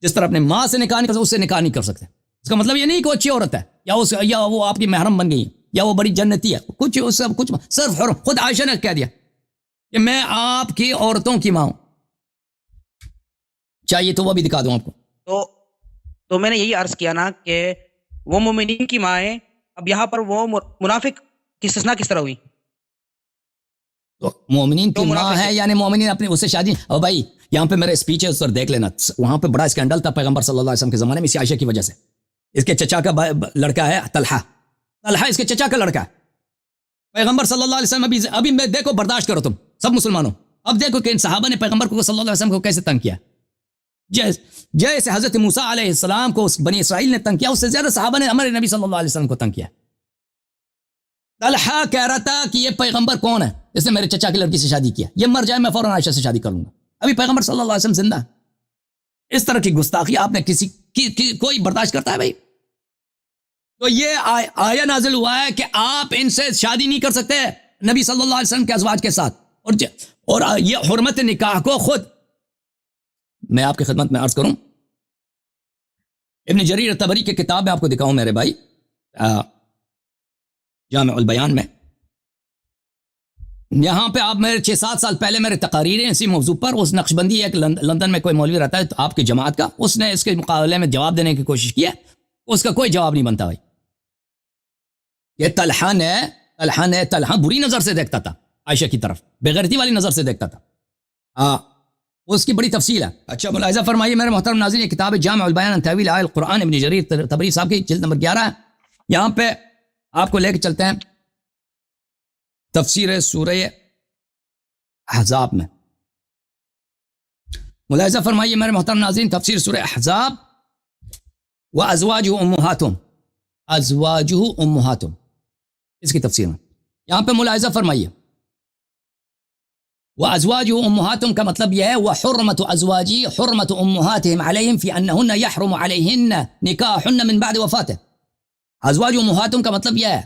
Speaker 1: جس طرح اپنے ماں سے نکاح نہیں کر سکتے، اس سے نکاح نہیں کر سکتے. اس کا مطلب یہ نہیں کہ وہ اچھی عورت ہے یا وہ آپ کی محرم بن گئی یا وہ بڑی جنتی ہے. کچھ اس سے کچھ صرف حرم. خود عائشہ نے کہہ دیا کہ میں آپ کی عورتوں کی ماں ہوں. چاہیے تو وہ بھی دکھا دوں آپ کو.
Speaker 2: تو میں نے یہی عرض کیا نا کہ وہ مومنین کی مائیں. اب یہاں پر وہ منافق کی استثناء کس طرح ہوئی؟
Speaker 1: تو مومنین کی ماں ہے یعنی مومنین اپنی اس سے شادی. اور بھائی یہاں پہ میرے اسپیچ ہے اس پر دیکھ لینا. وہاں پہ بڑا اسکینڈل تھا پیغمبر صلی اللہ علیہ وسلم کے زمانے میں اسی عائشہ کی وجہ سے. اس کے چچا کا لڑکا ہے طلحہ اس کے چچا کا لڑکا ہے. پیغمبر صلی اللہ علیہ وسلم ابھی میں دیکھو برداشت کرو تم سب مسلمانوں. اب دیکھو کہ ان صحابہ نے پیغمبر کو صلی اللہ علیہ وسلم کو کیسے تنگ کیا. جیسے حضرت موسیٰ علیہ السلام کو بنی اسرائیل نے تنگ کیا، اس سے زیادہ صحابہ نے ہمارے نبی صلی اللہ علیہ وسلم کو تنگ کیا. طلحہ کہہ رہا تھا کہ یہ پیغمبر کون ہے، اس نے میرے چچا کی لڑکی سے شادی کیا، یہ مر جائے میں فوراً عائشہ سے شادی کر لوں گا. ابھی پیغمبر صلی اللہ علیہ وسلم زندہ. اس طرح کی گستاخی آپ نے کسی کوئی برداشت کرتا ہے بھائی؟ تو یہ آیا نازل ہوا ہے کہ آپ ان سے شادی نہیں کر سکتے نبی صلی اللہ علیہ وسلم کے ازواج کے ساتھ. اور یہ حرمت نکاح کو خود میں آپ کی خدمت میں عرض کروں. ابن جریر طبری کی کتاب میں آپ کو دکھاؤں میرے بھائی، جامع البیان میں. یہاں پہ آپ میرے 6-7 سال پہلے میرے تقاریر ہیں اسی موضوع پر. اس نقشبندی ایک لندن میں کوئی مولوی رہتا ہے تو آپ کی جماعت کا، اس نے اس کے مقابلے میں جواب دینے کی کوشش کی ہے. اس کا کوئی جواب نہیں بنتا بھائی. یہ طلحہ بری نظر سے دیکھتا تھا عائشہ کی طرف، بغیرتی والی نظر سے دیکھتا تھا. اس کی بڑی تفصیل ہے. اچھا ملاحظہ فرمائیے میرے محترم ناظرین، یہ کتاب ہے جامع البیان عن تأویل آیات القرآن ابن جریر طبری صاحب کی، جلد نمبر 11 ہے. یہاں پہ آپ کو لے کے چلتے ہیں تفسیر سورہ احزاب میں. ملاحظہ فرمائیے میرے محترم ناظرین، تفسیر سورہ احزاب. وازواجہ امہاتہم اس کی تفسیر میں یہاں پہ ملاحظہ فرمائیے. وازواجہ امہاتہم کا مطلب یہ ہے وحرمت ازواجی حرمت امہاتہم علیہم فی انہن یحرم علیہن نکاحن من بعد وفاتہ. ازواج امہاتہم کا مطلب یہ ہے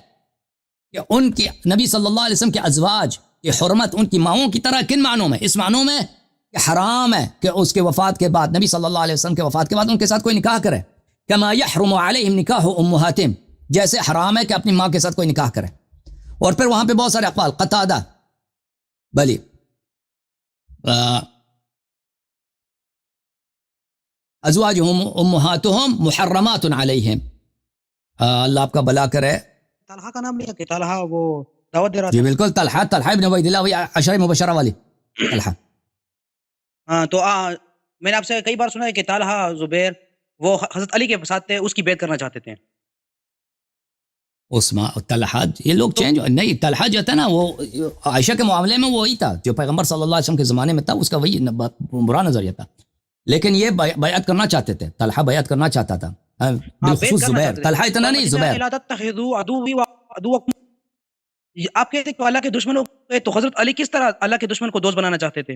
Speaker 1: کہ ان کی نبی صلی اللہ علیہ وسلم کے ازواج کی حرمت ان کی ماؤں کی طرح کن معنوں میں؟ اس معنوں میں کہ حرام ہے کہ اس کے وفات کے بعد، نبی صلی اللہ علیہ وسلم کے وفات کے بعد ان کے ساتھ کوئی نکاح کرے. کما یحرم علیہم نکاح امہاتہم، جیسے حرام ہے کہ اپنی ماں کے ساتھ کوئی نکاح کرے. اور پھر وہاں پہ بہت سارے اقوال، قتادہ بلی ازواجہم امہاتہم محرمات علیہم. اللہ آپ کا بھلا کرے.
Speaker 2: طلحہ کا نام لیا کہ طلحہ وہ دعوت دے رہا
Speaker 1: جی بالکل، طلحہ ابن عبید اللہ وہی عشرہ مبشرہ والی طلحہ.
Speaker 2: تو میں نے آپ سے کئی بار سنا ہے کہ طلحہ زبیر وہ حضرت علی کے ساتھ تھے، اس کی بیعت کرنا چاہتے تھے.
Speaker 1: طلحہ یہ لوگ چینج نہیں. طلحہ جو تھا نا وہ عائشہ کے معاملے میں وہی تھا جو پیغمبر صلی اللہ علیہ وسلم کے زمانے میں تھا، اس کا وہی برا نظریہ تھا. لیکن یہ بیعت کرنا چاہتے تھے. طلحہ بیعت کرنا چاہتا تھا بالخصوص زبیر. طلحہ اتنا نہیں، زبیر.
Speaker 2: آپ کہتے ہیں کہ اللہ کے دشمن ہو گئے، تو حضرت علی کس طرح اللہ کے دشمن کو دوست بنانا چاہتے تھے؟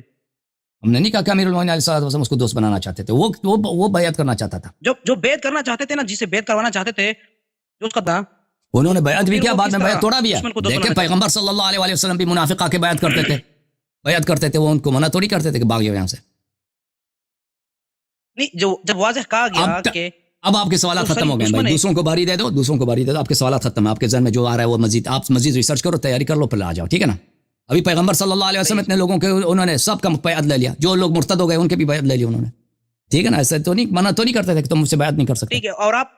Speaker 1: ہم نے نہیں کہا کہ امیر المومنین علیہ الصلوۃ والسلام اس کو دوست بنانا چاہتے تھے. وہ بیعت کرنا چاہتا تھا. جو
Speaker 2: بیعت کرنا چاہتے تھے نا، جسے بیعت کروانا چاہتے تھے، جو اس کا تھا
Speaker 1: انہوں نے بیعت بھی کیا، بعد میں بیعت توڑا بھی ہے. دیکھیں پیغمبر صلی اللہ علیہ وسلم بھی منافق آ کے بیعت کرتے تھے. وہ ان کو منع توڑی کرتے تھے کہ بھاگ جاؤ یہاں سے.
Speaker 2: نہیں، جب واضح کہا گیا کہ
Speaker 1: اب آپ کے سوالات ختم ہو گئے بھائی. دوسروں کو باری دے دو. آپ کے سوالات ختم ہیں. آپ کے ذہن میں جو آ رہا ہے وہ مزید ریسرچ کرو، تیاری کر لو، پھر آ جاؤ. ٹھیک ہے نا؟ ابھی پیغمبر صلی اللہ علیہ وسلم اتنے لوگوں کے انہوں نے سب کا بیعت لے لیا. جو لوگ مرتد ہو گئے ان کے بھی بیعت لے لی انہوں نے. ٹھیک ہے نا؟ ایسے تو نہیں، منع تو نہیں کرتے تھے کہ تم مجھ سے بیعت نہیں کر سکتے.
Speaker 2: ٹھیک ہے. اور آپ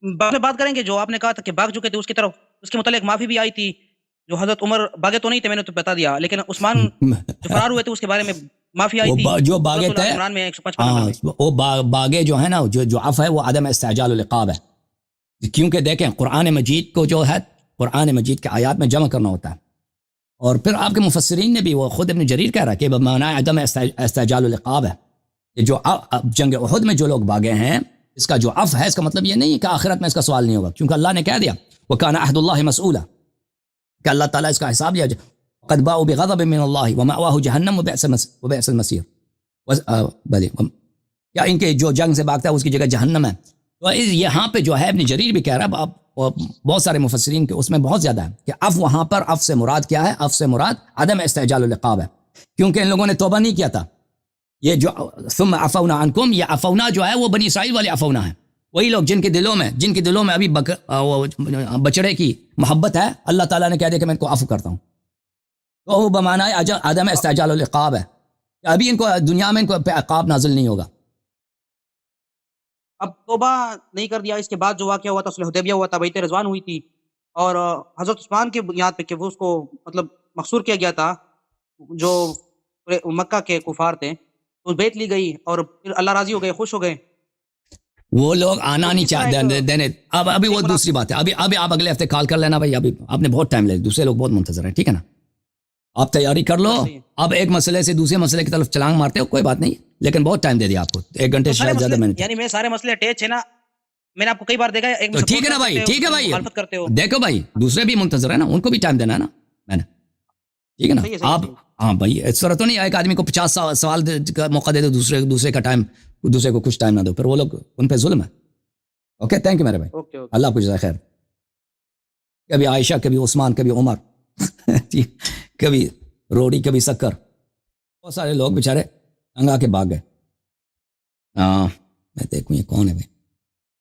Speaker 2: بعد میں بات کریں گے جو آپ نے کہا تھا کہ بھاگ چکے تھے، اس کی طرف اس کے متعلق معافی بھی آئی تھی. جو حضرت عمر بھاگے تو نہیں تھے، میں نے تو بتا دیا، لیکن عثمان جو فرار ہوئے تھے اس کے بارے میں معافی آئی تھی.
Speaker 1: جو باغے تھے وہ باغے جو ہے نا، جو عفو ہے وہ عدم استعجال العقاب ہے. کیونکہ دیکھیں قرآن مجید کو جو ہے قرآن مجید کے آیات میں جمع کرنا ہوتا ہے. اور پھر آپ کے مفسرین نے بھی، وہ خود ابن جریر کہہ رہا ہے کہ معنی عدم استعجال العقاب ہے. جو جنگ احد میں جو لوگ بھاگے ہیں، اس کا جو عفو ہے، اس کا مطلب یہ نہیں کہ آخرت میں اس کا سوال نہیں ہوگا، کیونکہ اللہ نے کہہ دیا وَكَانَ عَهْدُ اللَّهِ مَسْئُولًا. کہ اللہ تعالیٰ اس کا حساب لیا جائے. قد باؤوا بغضب من اللہ ومأواہ جہنم وبئس المصیر. بھلے کیا ان کے جو جنگ سے بھاگتا ہے اس کی جگہ جہنم ہے. تو یہاں پہ جو ہے ابن جریر بھی کہہ رہا ہے، بہت سارے مفسرین کے اس میں بہت زیادہ ہے کہ اف وہاں پر اف سے مراد کیا ہے؟ اف سے مراد عدم استعجال العقاب ہے، کیونکہ ان لوگوں نے توبہ نہیں کیا تھا. یہ جو ثم عفونا عنکم، یہ عفونا جو ہے وہ بنی اسرائیل والے عفونا ہے. وہی لوگ جن کے دلوں میں ابھی بچڑے کی محبت ہے، اللہ تعالیٰ نے کہہ دیا کہ میں ان کو عفو کرتا ہوں. تو وہ بمعنی عدم استعجال العقاب ہے، ابھی ان کو دنیا میں ان کو پہ عقاب نازل نہیں ہوگا.
Speaker 2: اب توبہ نہیں کر دیا، اس کے بعد جو واقعہ ہوا تھا صلح حدیبیہ ہوا تھا، بیعت رضوان ہوئی تھی، اور حضرت عثمان کی بنیاد پہ کہ وہ اس کو مطلب محصور کیا گیا تھا، جو مکہ کے کفار تھے، تو بیعت لی گئی اور پھر اللہ راضی ہو گئے، خوش ہو گئے.
Speaker 1: وہ لوگ آنا نہیں چاہتے دینے. ابھی وہ دوسری بات ہے. ابھی آپ اگلے ہفتے کال کر لینا بھائی، ابھی آپ نے بہت ٹائم لے، دوسرے لوگ بہت منتظر ہیں. ٹھیک ہے نا، آپ تیاری کر لو. اب ایک مسئلے سے دوسرے مسئلے کی طرف چھلانگ مارتے ہو، کوئی بات نہیں، لیکن بہت ٹائم دے دیا آپ کو، 1 گھنٹے شاید زیادہ. میں
Speaker 2: یعنی میں سارے مسئلے اٹیچ ہے نا، میں نے آپ کو کئی بار دیکھا ہے.
Speaker 1: ٹھیک ہے نا بھائی، ٹھیک ہے بھائی،
Speaker 2: مخالفت کرتے ہو.
Speaker 1: دیکھو بھائی دوسرے بھی منتظر ہیں نا، ان کو بھی ٹائم دینا ہے نا میں نے. ٹھیک ہے نا آپ. ہاں بھائی اس طرح تو نہیں ایک آدمی کو 50 سوال کا موقع دے دو، دوسرے کا ٹائم، دوسرے کو کچھ ٹائم نہ دو، پھر وہ لوگ ان پہ ظلم ہے. اوکے تھینک یو میرے بھائی، اللہ کو جزائے خیر. کبھی عائشہ، کبھی عثمان، کبھی عمر، کبھی روڑی، کبھی شکر، بہت سارے لوگ بیچارے انگا کے بھاگ گئے. میں دیکھوں یہ کون ہے بھائی.